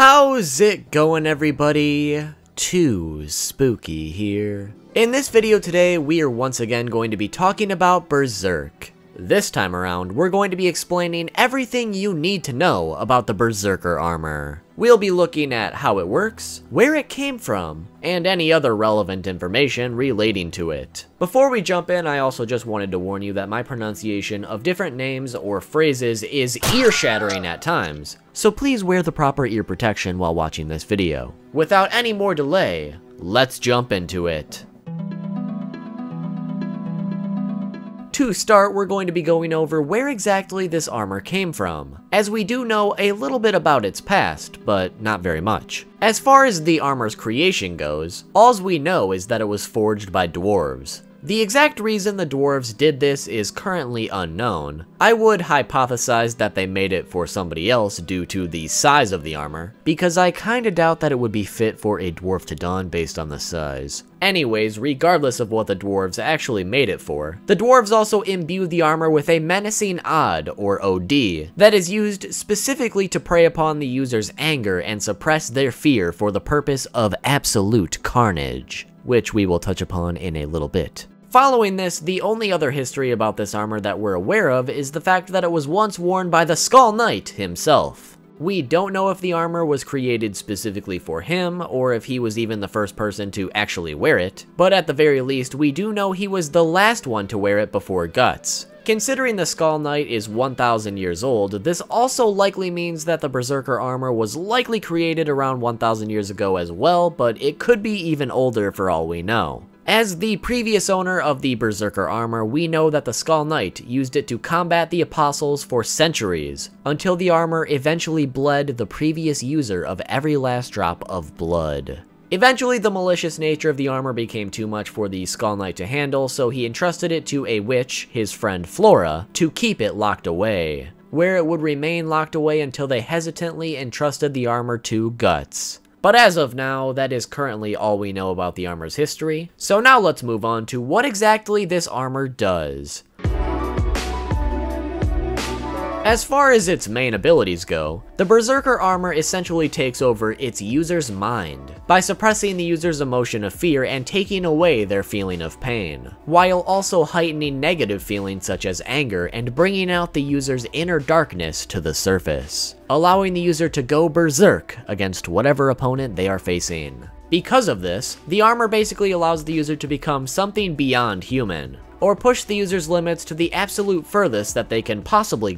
How's it going, everybody? Too Spooky here. In this video today, we are once again going to be talking about Berserk. This time around, we're going to be explaining everything you need to know about the Berserker Armor. We'll be looking at how it works, where it came from, and any other relevant information relating to it. Before we jump in, I also just wanted to warn you that my pronunciation of different names or phrases is ear-shattering at times, so please wear the proper ear protection while watching this video. Without any more delay, let's jump into it. To start, we're going to be going over where exactly this armor came from, as we do know a little bit about its past, but not very much. As far as the armor's creation goes, all we know is that it was forged by dwarves. The exact reason the dwarves did this is currently unknown. I would hypothesize that they made it for somebody else due to the size of the armor, because I kinda doubt that it would be fit for a dwarf to don based on the size. Anyways, regardless of what the dwarves actually made it for, the dwarves also imbued the armor with a menacing odd, or OD, that is used specifically to prey upon the user's anger and suppress their fear for the purpose of absolute carnage, which we will touch upon in a little bit. Following this, the only other history about this armor that we're aware of is the fact that it was once worn by the Skull Knight himself. We don't know if the armor was created specifically for him, or if he was even the first person to actually wear it, but at the very least, we do know he was the last one to wear it before Guts. Considering the Skull Knight is 1,000 years old, this also likely means that the Berserker Armor was likely created around 1,000 years ago as well, but it could be even older for all we know. As the previous owner of the Berserker Armor, we know that the Skull Knight used it to combat the Apostles for centuries, until the armor eventually bled the previous user of every last drop of blood. Eventually, the malicious nature of the armor became too much for the Skull Knight to handle, so he entrusted it to a witch, his friend Flora, to keep it locked away, where it would remain locked away until they hesitantly entrusted the armor to Guts. But as of now, that is currently all we know about the armor's history, so now let's move on to what exactly this armor does. As far as its main abilities go, the Berserker Armor essentially takes over its user's mind, by suppressing the user's emotion of fear and taking away their feeling of pain, while also heightening negative feelings such as anger and bringing out the user's inner darkness to the surface, allowing the user to go berserk against whatever opponent they are facing. Because of this, the armor basically allows the user to become something beyond human, or push the user's limits to the absolute furthest that they can possibly